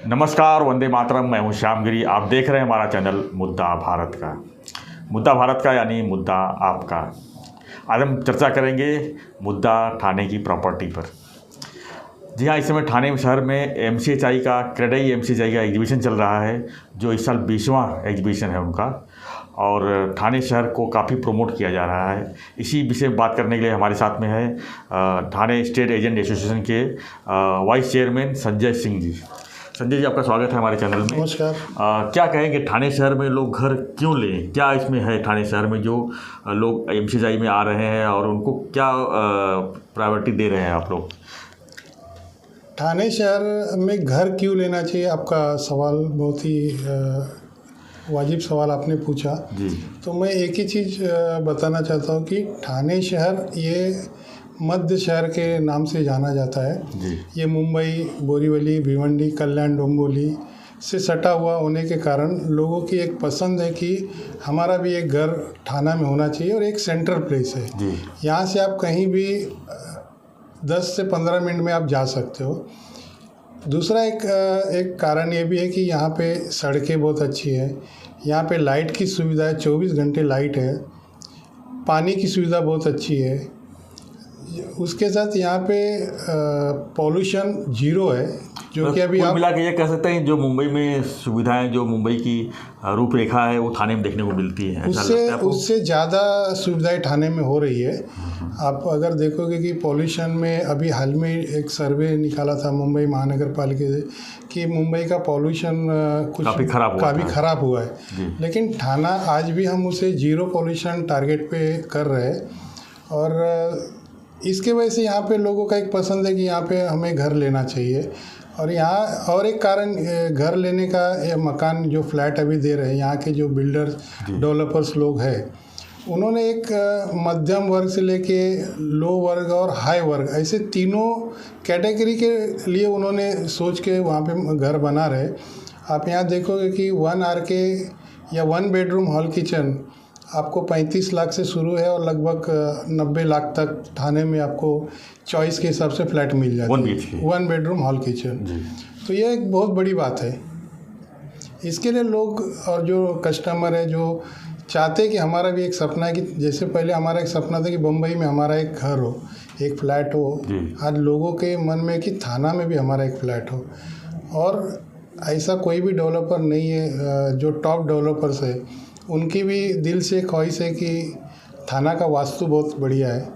नमस्कार, वंदे मातरम। मैं हूं श्यामगिरी। आप देख रहे हैं हमारा चैनल मुद्दा भारत का। मुद्दा भारत का यानी मुद्दा आपका। आज हम चर्चा करेंगे मुद्दा ठाणे की प्रॉपर्टी पर। जी हाँ, इस समय ठाणे शहर में MCHI का क्रेडाई MCHI का एग्जीबिशन चल रहा है, जो इस साल 20वां एग्जीबिशन है उनका, और ठाणे शहर को काफ़ी प्रमोट किया जा रहा है। इसी विषय में बात करने के लिए हमारे साथ में है ठाणे स्टेट एजेंट एसोसिएशन के वाइस चेयरमैन संजय सिंह जी। संजय जी, आपका स्वागत है हमारे चैनल में। नमस्कार। क्या कहेंगे, ठाणे शहर में लोग घर क्यों लें? क्या इसमें है ठाणे शहर में जो लोग MCHI में आ रहे हैं और उनको क्या प्रायोरिटी दे रहे हैं आप लोग? ठाणे शहर में घर क्यों लेना चाहिए, आपका सवाल बहुत ही वाजिब सवाल आपने पूछा जी। तो मैं एक ही चीज़ बताना चाहता हूँ कि ठाणे शहर ये मध्य शहर के नाम से जाना जाता है जी। ये मुंबई, बोरीवली, भिवंडी, कल्याण, डोंबिवली से सटा हुआ होने के कारण लोगों की एक पसंद है कि हमारा भी एक घर ठाणा में होना चाहिए और एक सेंट्रल प्लेस है। जी। यहाँ से आप कहीं भी 10 से 15 मिनट में आप जा सकते हो। दूसरा एक कारण ये भी है कि यहाँ पे सड़कें बहुत अच्छी है, यहाँ पे लाइट की सुविधा है, 24 घंटे लाइट है, पानी की सुविधा बहुत अच्छी है। उसके साथ यहाँ पे पॉल्यूशन जीरो है, जो कि अभी कुल आप मिला के ये कह सकते हैं जो मुंबई में सुविधाएं, जो मुंबई की रूपरेखा है, वो ठाणे में देखने को मिलती है। ऐसा लगता है आपको? उससे ज़्यादा सुविधाएं ठाणे में हो रही है। आप अगर देखोगे कि पॉल्यूशन में अभी हाल में एक सर्वे निकाला था मुंबई महानगर पालिका से कि मुंबई का पॉल्यूशन कुछ काफ़ी खराब हुआ है, लेकिन ठाणा आज भी हम उसे जीरो पॉल्यूशन टारगेट पे कर रहे हैं। और इसके वजह से यहाँ पे लोगों का एक पसंद है कि यहाँ पे हमें घर लेना चाहिए। और यहाँ और एक कारण घर लेने का, ये मकान जो फ्लैट अभी दे रहे हैं यहाँ के जो बिल्डर्स डेवलपर्स लोग हैं, उन्होंने एक मध्यम वर्ग से लेके लो वर्ग और हाई वर्ग, ऐसे तीनों कैटेगरी के लिए उन्होंने सोच के वहाँ पे घर बना रहे। आप यहाँ देखोगे कि 1 RK या 1 बेडरूम हॉल किचन आपको 35 लाख से शुरू है और लगभग 90 लाख तक ठाणे में आपको चॉइस के हिसाब से फ्लैट मिल जाती है। 1 बेडरूम हॉल किचन, तो ये एक बहुत बड़ी बात है। इसके लिए लोग और जो कस्टमर है जो चाहते हैं कि हमारा भी एक सपना है कि जैसे पहले हमारा एक सपना था कि बम्बई में हमारा एक घर हो, एक फ्लैट हो, आज लोगों के मन में कि थाना में भी हमारा एक फ्लैट हो। और ऐसा कोई भी डेवलपर नहीं है, जो टॉप डेवलपर्स है उनकी भी दिल से ख्वाहिश है कि थाना का वास्तु बहुत बढ़िया है।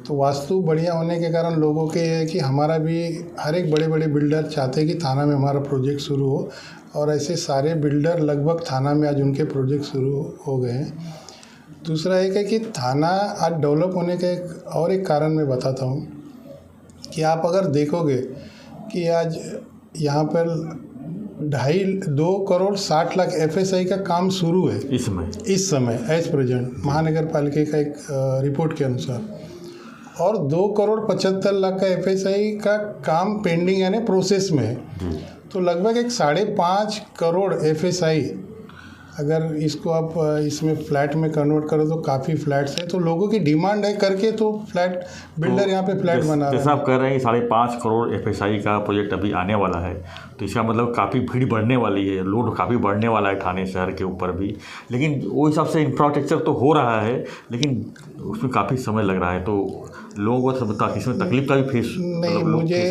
तो वास्तु बढ़िया होने के कारण लोगों के ये है कि हमारा भी, हर एक बड़े बड़े बिल्डर चाहते हैं कि थाना में हमारा प्रोजेक्ट शुरू हो, और ऐसे सारे बिल्डर लगभग थाना में आज उनके प्रोजेक्ट शुरू हो गए हैं। दूसरा एक है कि थाना आज डेवलप होने का एक कारण मैं बताता हूँ कि आप अगर देखोगे कि आज यहाँ पर 2 करोड़ 60 लाख FSI का काम शुरू है इस समय एज प्रेजेंट महानगर पालिका का एक रिपोर्ट के अनुसार, और 2 करोड़ 75 लाख का FSI का काम पेंडिंग यानी प्रोसेस में है। तो लगभग एक 5.5 करोड़ FSI, अगर इसको आप इसमें फ्लैट में कन्वर्ट करो तो काफ़ी फ्लैट्स है। तो लोगों की डिमांड है करके तो फ्लैट बिल्डर यहाँ पे फ्लैट बना रहे हैं। जैसा आप कह रहे हैं कि 5.5 करोड़ FSI का प्रोजेक्ट अभी आने वाला है, तो इसका मतलब काफ़ी भीड़ बढ़ने वाली है, लोड काफ़ी बढ़ने वाला है ठाणे शहर के ऊपर भी। लेकिन वो हिसाब से इंफ्रास्ट्रक्चर तो हो रहा है, लेकिन उसमें काफ़ी समय लग रहा है, तो लोगों को इसमें तकलीफ का भी फेस नहीं, मुझे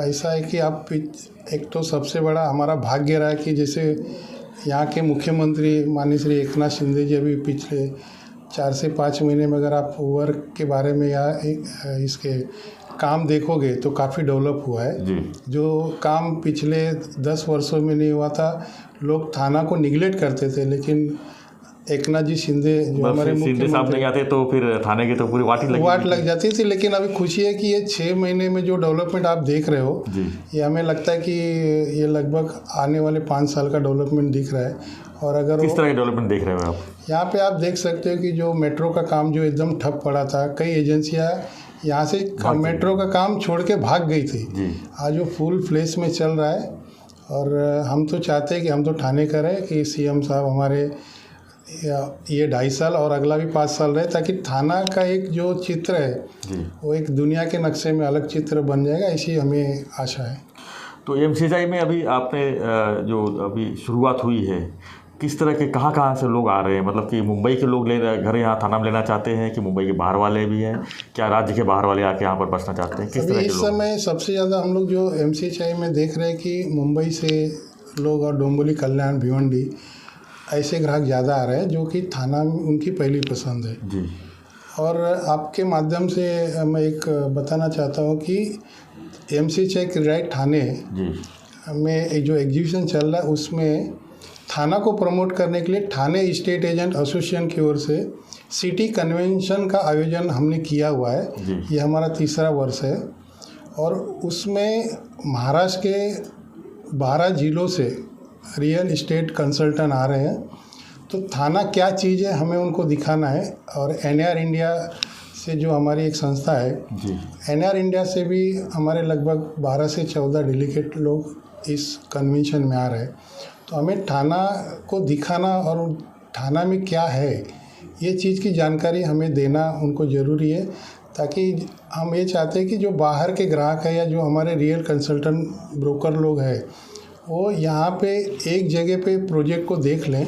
ऐसा है कि आप एक तो सबसे बड़ा हमारा भाग्य रहा है कि जैसे यहाँ के मुख्यमंत्री माननीय श्री एकनाथ शिंदे जी अभी पिछले 4 से 5 महीने में अगर आप वर्क के बारे में या इसके काम देखोगे तो काफ़ी डेवलप हुआ है। जो काम पिछले 10 वर्षों में नहीं हुआ था, लोग थाना को निगलेक्ट करते थे, लेकिन एकनाथ जी शिंदे जो हमारे शिंदे साहब नहीं आते तो फिर थाने की तो पूरी वाट लग जाती थी। लेकिन अभी खुशी है कि ये 6 महीने में जो डेवलपमेंट आप देख रहे हो, ये हमें लगता है कि ये लगभग आने वाले 5 साल का डेवलपमेंट दिख रहा है। और अगर किस तरह का डेवलपमेंट देख रहे हो आप? यहाँ पे आप देख सकते हो कि जो मेट्रो का काम जो एकदम ठप पड़ा था, कई एजेंसियाँ यहाँ से मेट्रो का काम छोड़ के भाग गई थी, आज वो फुल फ्लेश में चल रहा है। और हम तो चाहते हैं कि हम तो ठाणे करें कि CM साहब हमारे ये 2.5 साल और अगला भी 5 साल रहे, ताकि थाना का एक जो चित्र है वो एक दुनिया के नक्शे में अलग चित्र बन जाएगा, ऐसी हमें आशा है। तो एमसीएचआई में अभी आपने जो अभी शुरुआत हुई है, किस तरह के कहाँ से लोग आ रहे हैं? मतलब कि मुंबई के लोग ले घर यहाँ थाना में लेना चाहते हैं कि मुंबई के बाहर वाले भी हैं? क्या राज्य के बाहर वाले आके यहाँ पर बसना चाहते हैं? किस तरह के इस लोग? समय सबसे ज़्यादा हम लोग जो एमसीएचआई में देख रहे हैं कि मुंबई से लोग और डोंबिवली, कल्याण, भिवंडी ऐसे ग्राहक ज़्यादा आ रहे हैं जो कि थाना में उनकी पहली पसंद है। जी। और आपके माध्यम से मैं एक बताना चाहता हूँ कि एमसीएचआई क्रीड़ाई थाने जी। में एक जो एग्जीबिशन चल रहा है उसमें थाना को प्रमोट करने के लिए थाने स्टेट एजेंट एसोसिएशन की ओर से सिटी कन्वेंशन का आयोजन हमने किया हुआ है। जी। ये हमारा तीसरा वर्ष है और उसमें महाराष्ट्र के 12 जिलों से रियल इस्टेट कंसल्टेंट आ रहे हैं। तो थाना क्या चीज़ है हमें उनको दिखाना है। और एनआर इंडिया से जो हमारी एक संस्था है, जी। एनआर इंडिया से भी हमारे लगभग 12 से 14 डेलीगेट लोग इस कन्वेंशन में आ रहे हैं। तो हमें थाना को दिखाना और थाना में क्या है ये चीज़ की जानकारी हमें देना उनको ज़रूरी है, ताकि हम ये चाहते हैं कि जो बाहर के ग्राहक है या जो हमारे रियल कंसल्टेंट ब्रोकर लोग हैं वो यहाँ पे एक जगह पे प्रोजेक्ट को देख लें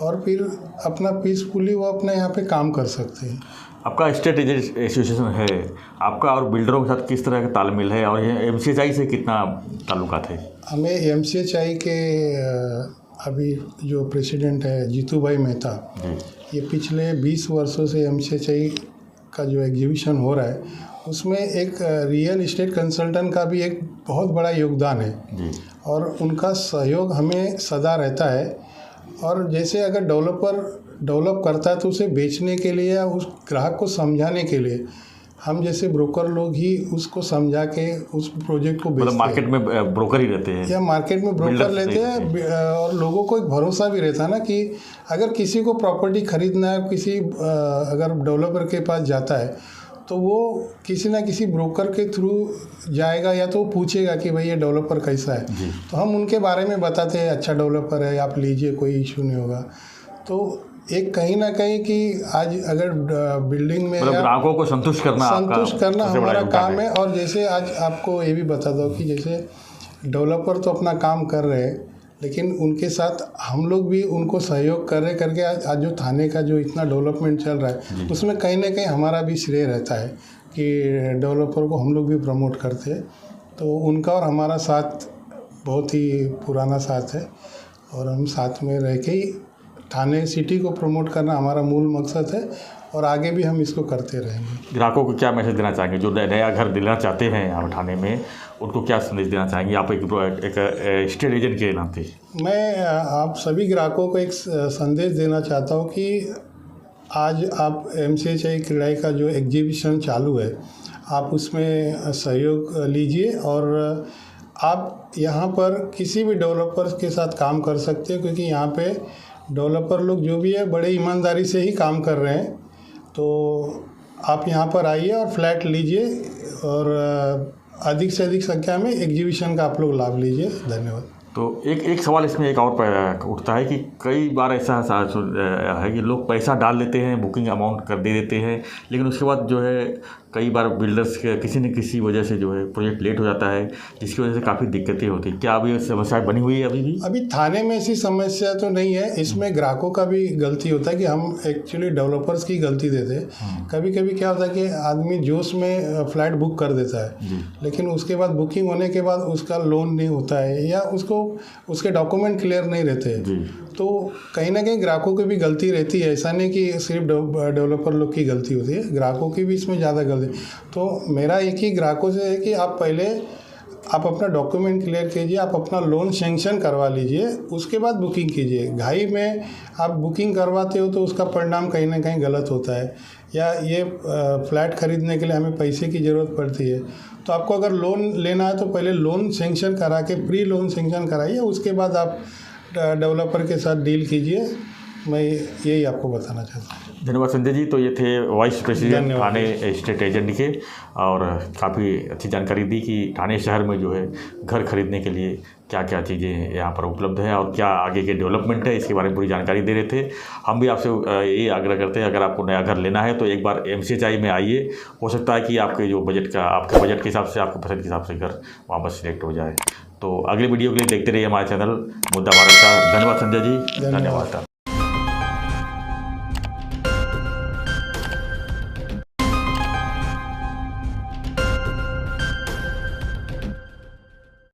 और फिर अपना पीसफुली वो अपना यहाँ पे काम कर सकते हैं। आपका स्टेट एजेंट एसोसिएशन है, आपका और बिल्डरों के साथ किस तरह का तालमेल है और ये एमसीएचआई से कितना ताल्लुकात है? हमें एमसीएचआई के अभी जो प्रेसिडेंट है जीतू भाई मेहता, ये पिछले 20 वर्षों से एमसीएचआई का जो एग्जीबिशन हो रहा है उसमें एक रियल इस्टेट कंसल्टेंट का भी एक बहुत बड़ा योगदान है। जी। और उनका सहयोग हमें सदा रहता है। और जैसे अगर डेवलप करता है तो उसे बेचने के लिए या उस ग्राहक को समझाने के लिए हम जैसे ब्रोकर लोग ही उसको समझा के उस प्रोजेक्ट को बेचते हैं। मार्केट में ब्रोकर ही रहते हैं या मार्केट में ब्रोकर लेते हैं। और लोगों को एक भरोसा भी रहता है ना कि अगर किसी को प्रॉपर्टी खरीदना है, किसी अगर डेवलपर के पास जाता है तो वो किसी ना किसी ब्रोकर के थ्रू जाएगा या तो पूछेगा कि भाई ये डेवलपर कैसा है। तो हम उनके बारे में बताते हैं, अच्छा डेवलपर है, आप लीजिए, कोई इशू नहीं होगा। तो एक कहीं ना कहीं कि आज अगर बिल्डिंग में ग्राहकों को संतुष्ट करना हमारा काम है। और जैसे आज आपको ये भी बता दो कि जैसे डेवलपर तो अपना काम कर रहे हैं, लेकिन उनके साथ हम लोग भी उनको सहयोग कर रहे करके आज जो थाने का जो इतना डेवलपमेंट चल रहा है उसमें कहीं ना कहीं हमारा भी श्रेय रहता है कि डेवलपर को हम लोग भी प्रमोट करते हैं। तो उनका और हमारा साथ बहुत ही पुराना साथ है और हम साथ में रह के ही थाने सिटी को प्रमोट करना हमारा मूल मकसद है और आगे भी हम इसको करते रहेंगे। ग्राहकों को क्या मैसेज देना चाहेंगे जो नया घर दिलाना चाहते हैं यहाँ थाने में, उनको क्या संदेश देना चाहेंगे आप एक स्टेट एजेंट के नाते? मैं आप सभी ग्राहकों को एक संदेश देना चाहता हूँ कि आज आप एमसीएचआई क्रीड़ाई का जो एग्जीबिशन चालू है आप उसमें सहयोग लीजिए और आप यहाँ पर किसी भी डेवलपर्स के साथ काम कर सकते हैं, क्योंकि यहाँ पे डेवलपर लोग जो भी है बड़े ईमानदारी से ही काम कर रहे हैं। तो आप यहाँ पर आइए और फ्लैट लीजिए और अधिक से अधिक संख्या में एग्जीबिशन का आप लोग लाभ लीजिए। धन्यवाद। तो एक सवाल इसमें एक और उठता है कि कई बार ऐसा है कि लोग पैसा डाल लेते हैं, बुकिंग अमाउंट कर दे देते हैं, लेकिन उसके बाद जो है कई बार बिल्डर्स के किसी न किसी वजह से जो है प्रोजेक्ट लेट हो जाता है, जिसकी वजह से काफ़ी दिक्कतें होती हैं। क्या अभी समस्या बनी हुई है अभी भी? अभी थाने में ऐसी समस्या तो नहीं है। इसमें ग्राहकों का भी गलती होता है कि हम एक्चुअली डेवलपर्स की गलती देते हैं। कभी कभी क्या होता है कि आदमी जोश में फ्लैट बुक कर देता है, लेकिन उसके बाद बुकिंग होने के बाद उसका लोन नहीं होता है या उसके डॉक्यूमेंट क्लियर नहीं रहते। तो कहीं ना कहीं ग्राहकों की भी गलती रहती है। ऐसा नहीं कि सिर्फ डेवलपर लोग की गलती होती है, ग्राहकों की भी इसमें ज़्यादा गलती। तो मेरा एक ही ग्राहकों से है कि आप पहले आप अपना डॉक्यूमेंट क्लियर कीजिए, आप अपना लोन सेंक्शन करवा लीजिए, उसके बाद बुकिंग कीजिए। घाई में आप बुकिंग करवाते हो तो उसका परिणाम कहीं ना कहीं गलत होता है। या ये फ्लैट ख़रीदने के लिए हमें पैसे की ज़रूरत पड़ती है, तो आपको अगर लोन लेना है तो पहले लोन सेंक्शन करा के प्री लोन सेंक्शन कराइए, उसके बाद आप डेवलपर के साथ डील कीजिए। मैं यही आपको बताना चाहता हूँ। धन्यवाद संजय जी। तो ये थे वाइस प्रेसिडेंट थाने स्टेट एजेंट के, और काफ़ी अच्छी जानकारी दी कि थाने शहर में जो है घर खरीदने के लिए क्या क्या चीज़ें यहाँ पर उपलब्ध है और क्या आगे के डेवलपमेंट है, इसके बारे में पूरी जानकारी दे रहे थे। हम भी आपसे ये आग्रह करते हैं, अगर आपको नया घर लेना है तो एक बार एमसीएचआई में आइए। हो सकता है कि आपके जो बजट के बजट के हिसाब से, आपके पसंद के हिसाब से घर वहाँ पर सिलेक्ट हो जाए। तो अगली वीडियो के लिए देखते रहिए हमारा चैनल मुद्दा भारत का। धन्यवाद संजय जी, धन्यवाद। धन्यवाद।